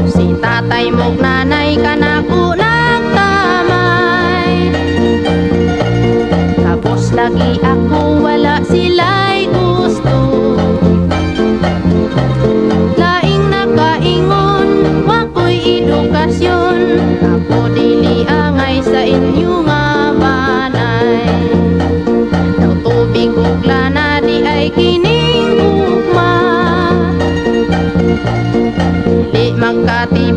Si tatay mo'g nanay kanako nagkamay. Tapos lagi ako wala sila'y gusto. Laing nakaingon wako'y edukasyon. Ako dili angay sa inyo nga banay. Daw tubig ug lana di ay kining ugma. Dili magkatibay